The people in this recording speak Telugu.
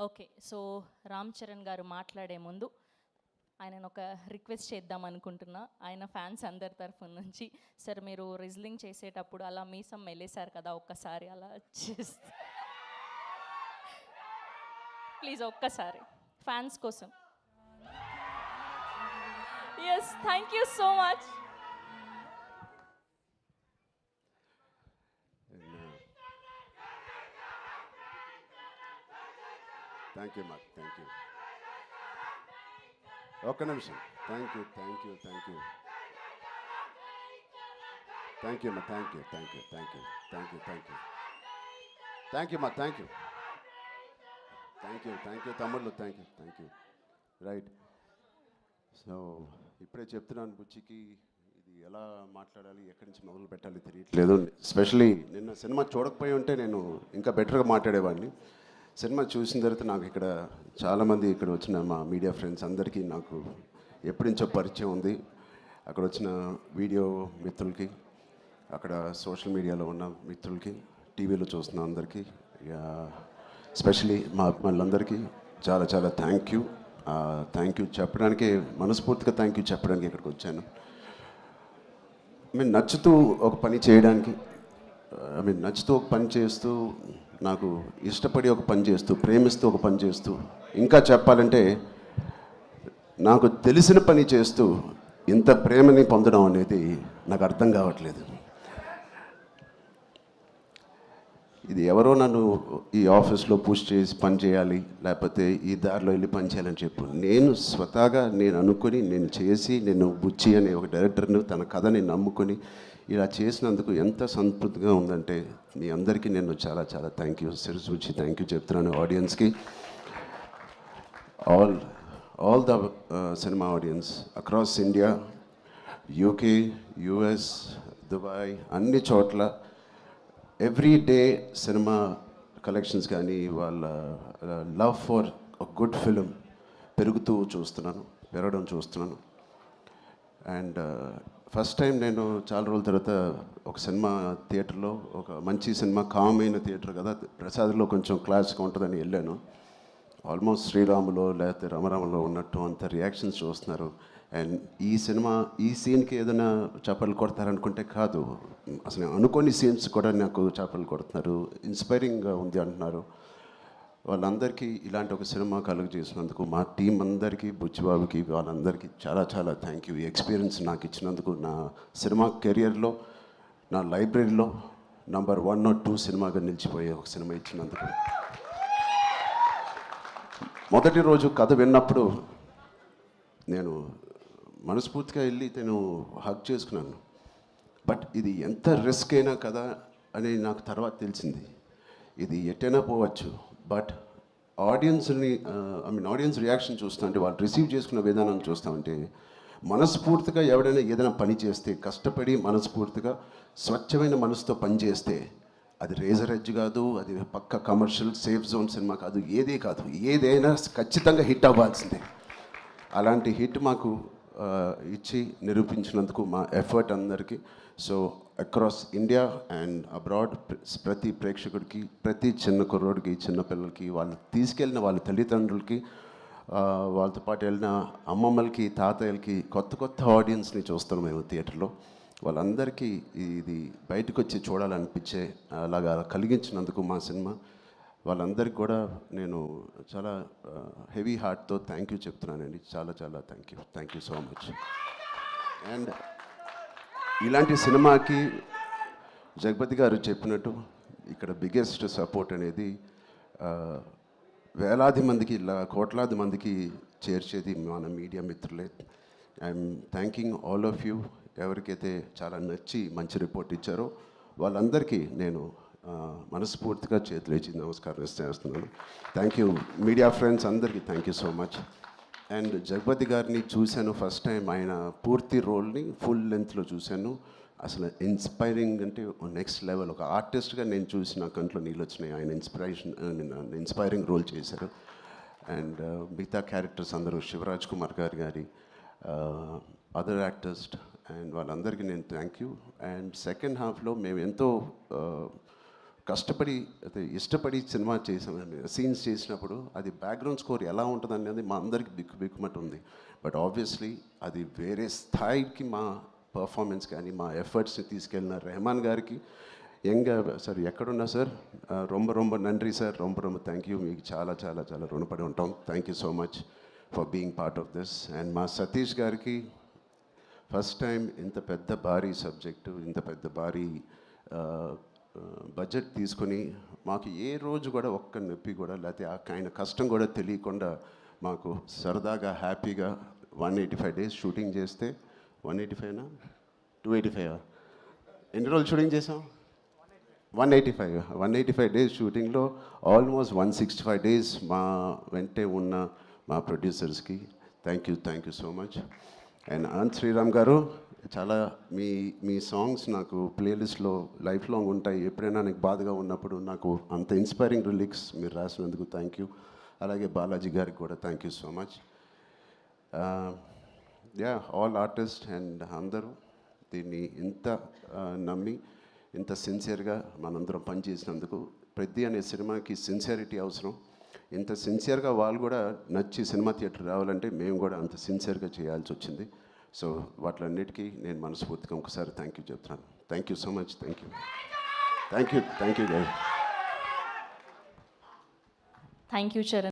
ఓకే. సో రామ్ చరణ్ గారు మాట్లాడే ముందు ఆయనను ఒక రిక్వెస్ట్ చేద్దాం అనుకుంటున్నా. ఆయన ఫ్యాన్స్ అందరి తరఫున నుంచి, సార్ మీరు రిజ్లింగ్ చేసేటప్పుడు అలా మీసం మెలేశారు కదా, ఒక్కసారి అలా చేస్తే ప్లీజ్ ఒక్కసారి ఫ్యాన్స్ కోసం. Yes, thank you so much. Thank you మాకు, థ్యాంక్ యూ. ఒక్క నిమిషం. Thank you, thank you, thank you, thank you మా, thank you, thank you, thank you, thank you, thank you, thank you మా, thank you, thank you, thank you తమ్ముళ్ళు, thank you, thank you. Right. So ఇప్పుడే చెప్తున్నాను బుచ్చికి, ఇది ఎలా మాట్లాడాలి, ఎక్కడి నుంచి మొదలు పెట్టాలి తెలియట్లేదు. ఎస్పెషలీ నిన్న సినిమా చూడకపోయి ఉంటే నేను ఇంకా బెటర్గా మాట్లాడేవాడిని. సినిమా చూసిన తర్వాత నాకు ఇక్కడ చాలామంది ఇక్కడ వచ్చిన మా మీడియా ఫ్రెండ్స్ అందరికీ నాకు ఎప్పటి నుంచో పరిచయం ఉంది. అక్కడ వచ్చిన వీడియో మిత్రులకి, అక్కడ సోషల్ మీడియాలో ఉన్న మిత్రులకి, టీవీలో చూస్తున్న అందరికీ, ఎస్పెషలీ మా అభిమానులందరికీ చాలా చాలా థ్యాంక్ యూ. థ్యాంక్ యూ చెప్పడానికి, మనస్ఫూర్తిగా థ్యాంక్ యూ చెప్పడానికి ఇక్కడికి వచ్చాను. నచ్చుతూ ఒక పని చేయడానికి, నచ్చుతూ ఒక పని చేస్తూ, నాకు ఇష్టపడి ఒక పని చేస్తూ, ప్రేమిస్తూ ఒక పని చేస్తూ, ఇంకా చెప్పాలంటే నాకు తెలిసిన పని చేస్తూ ఇంత ప్రేమని పొందడం అనేది నాకు అర్థం కావట్లేదు. ఇది ఎవరో నన్ను ఈ ఆఫీస్లో పుష్ చేసి పని చేయాలి, లేకపోతే ఈ దారిలో వెళ్ళి పని చేయాలని చెప్పు. నేను స్వతహాగా నేను అనుకుని, నేను చేసి, నేను బుచ్చి అనే ఒక డైరెక్టర్ను తన కథని నమ్ముకొని ఇలా చేసినందుకు ఎంత సంతృప్తిగా ఉందంటే మీ అందరికీ నేను చాలా చాలా థ్యాంక్ యూ, సిరిస్ బుచ్చి థ్యాంక్ యూ చెప్తున్నాను ఆడియన్స్కి. All the cinema audience across India, UK, US, Dubai, అన్ని చోట్ల ఎవ్రీ డే సినిమా కలెక్షన్స్ కానీ వాళ్ళ లవ్ ఫర్ గుడ్ ఫిలిం పెరగడం చూస్తున్నాను. అండ్ ఫస్ట్ టైం నేను చాలా రోజుల తర్వాత ఒక సినిమా థియేటర్లో, ఒక మంచి సినిమా, కామ్ అయిన థియేటర్ కదా, ప్రసాద్లో కొంచెం క్లాస్గా ఉంటుందని వెళ్ళాను. ఆల్మోస్ట్ శ్రీరాములో లేకపోతే రమరామలో ఉన్నట్టు అంత రియాక్షన్స్ చూస్తున్నారు. అండ్ ఈ సినిమా, ఈ సీన్కి ఏదైనా చప్పట్లు కొడతారనుకుంటే కాదు, అసలు అనుకోని సీన్స్ కూడా నాకు చప్పట్లు కొడుతున్నారు, ఇన్స్పైరింగ్గా ఉంది అంటున్నారు. వాళ్ళందరికీ ఇలాంటి ఒక సినిమా కలుగు చేసినందుకు మా టీం అందరికీ, బుచ్చిబాబుకి, వాళ్ళందరికీ చాలా చాలా థ్యాంక్ యూ. ఈ ఎక్స్పీరియన్స్ నాకు ఇచ్చినందుకు, నా సినిమా కెరియర్లో, నా లైబ్రరీలో నంబర్ 1 or 2 సినిమాగా నిలిచిపోయే ఒక సినిమా ఇచ్చినందుకు. మొదటి రోజు కథ విన్నప్పుడు నేను మనస్ఫూర్తిగా వెళ్ళి నేను హగ్ చేసుకున్నాను. బట్ ఇది ఎంత రిస్క్ అయినా కదా అని నాకు తర్వాత తెలిసింది. ఇది ఎట్టైనా పోవచ్చు, బట్ ఆడియన్స్ రియాక్షన్ చూస్తుంటే, వాళ్ళు రిసీవ్ చేసుకున్న విధానం చూస్తామంటే, మనస్ఫూర్తిగా ఎవడైనా ఏదైనా పని చేస్తే, కష్టపడి మనస్ఫూర్తిగా స్వచ్ఛమైన మనసుతో పని చేస్తే, అది రేజర్ ఎడ్జ్ కాదు, అది పక్క కమర్షియల్ సేఫ్ జోన్ సినిమా కాదు, ఏదే కాదు, ఏదైనా ఖచ్చితంగా హిట్ అవ్వాల్సిందే. అలాంటి హిట్ మాకు ఇచ్చి నిరూపించినందుకు మా ఎఫర్ట్ అందరికీ. So across India and abroad ప్రతి ప్రేక్షకుడికి, ప్రతి చిన్న కుర్రోడికి, చిన్నపిల్లలకి, వాళ్ళు తీసుకెళ్ళిన వాళ్ళ తల్లిదండ్రులకి, వాళ్ళతో పాటు వెళ్ళిన అమ్మమ్మలకి, తాతయ్యలకి, కొత్త ఆడియన్స్ని చూస్తాం మేము థియేటర్లో. వాళ్ళందరికీ ఇది బయటకు వచ్చి చూడాలనిపించే అలాగా కలిగించినందుకు మా సినిమా, వాళ్ళందరికీ కూడా నేను చాలా హెవీ హార్ట్తో థ్యాంక్ యూ చెప్తున్నానండి. చాలా చాలా thank you so much. And ఇలాంటి సినిమాకి జగపతి గారు చెప్పినట్టు ఇక్కడ బిగ్గెస్ట్ సపోర్ట్ అనేది వేలాది మందికి, కోట్లాది మందికి చేర్చేది మన మీడియా మిత్రులే. I'm thanking all of you. ఎవరికైతే చాలా నచ్చి మంచి రిపోర్ట్ ఇచ్చారో వాళ్ళందరికీ నేను మనస్ఫూర్తిగా చేతులేచి నమస్కారం చేస్తున్నాను. థ్యాంక్ యూ మీడియా ఫ్రెండ్స్ అందరికీ, thank you so much. And Jagapathi గారిని చూశాను ఫస్ట్ టైం, ఆయన పూర్తి రోల్ని ఫుల్ లెంత్లో చూశాను. అసలు ఇన్స్పైరింగ్ అంటే నెక్స్ట్ లెవెల్. ఒక ఆర్టిస్ట్గా నేను చూసి నా కంట్లో నీళ్ళు వచ్చినాయి. ఆయన ఇన్స్పైరింగ్ రోల్ చేశారు. అండ్ మిగతా క్యారెక్టర్స్ అందరూ, శివరాజ్ కుమార్ గారి అదర్ యాక్టర్స్ అండ్ వాళ్ళందరికీ నేను థ్యాంక్ యూ. అండ్ సెకండ్ హాఫ్లో మేము ఎంతో కష్టపడి అయితే ఇష్టపడి సినిమా చేసాం సీన్స్ చేసినప్పుడు అది బ్యాక్గ్రౌండ్ స్కోర్ ఎలా ఉంటుంది అనేది మా అందరికి బిక్కుమట్టు ఉంది. బట్ ఆబ్వియస్లీ అది వేరే స్థాయికి మా పర్ఫార్మెన్స్ కానీ మా ఎఫర్ట్స్ని తీసుకెళ్ళిన రెహమాన్ గారికి సార్ ఎక్కడున్నా సార్ రొంబ నండ్రి సార్ రొంబ థ్యాంక్ యూ. మీకు చాలా చాలా చాలా రుణపడి ఉంటాం. Thank you so much for being part of this. And మా సతీష్ గారికి ఫస్ట్ టైం ఇంత పెద్ద భారీ సబ్జెక్టు, ఇంత పెద్ద భారీ బడ్జెట్ తీసుకొని మాకు ఏ రోజు కూడా ఒక్క నొప్పి కూడా లేకపోతే ఆయన కష్టం కూడా తెలియకుండా మాకు సరదాగా హ్యాపీగా 185 డేస్ షూటింగ్ చేస్తే 185నా 285 ఎన్ని రోజులు షూటింగ్ చేసాం? 185 డేస్ షూటింగ్లో ఆల్మోస్ట్ 165 డేస్ మా వెంటే ఉన్న మా ప్రొడ్యూసర్స్కి thank you so much. And Anant Sriram గారు చాలా మీ సాంగ్స్ నాకు ప్లేలిస్ట్లో లైఫ్ లాంగ్ ఉంటాయి. ఎప్పుడైనా నాకు బాధగా ఉన్నప్పుడు నాకు అంత ఇన్స్పైరింగ్ లిరిక్స్ మీరు రాసినందుకు థ్యాంక్ యూ. అలాగే బాలాజీ గారికి కూడా thank you so much. All artist and అందరూ దీన్ని ఇంత నమ్మి ఇంత సిన్సియర్గా మనందరం పనిచేసినందుకు. పెద్ద అనే సినిమాకి సిన్సియారిటీ అవసరం. ఇంత సిన్సియర్గా వాళ్ళు కూడా నచ్చి సినిమా థియేటర్ రావాలంటే మేము కూడా అంత సిన్సియర్గా చేయాల్సి వచ్చింది. సో వాటిలన్నిటికీ నేను మనస్ఫూర్తిగా ఒకసారి థ్యాంక్ యూ చెప్తున్నాను. Thank you so much. Thank you. Thank you Charan.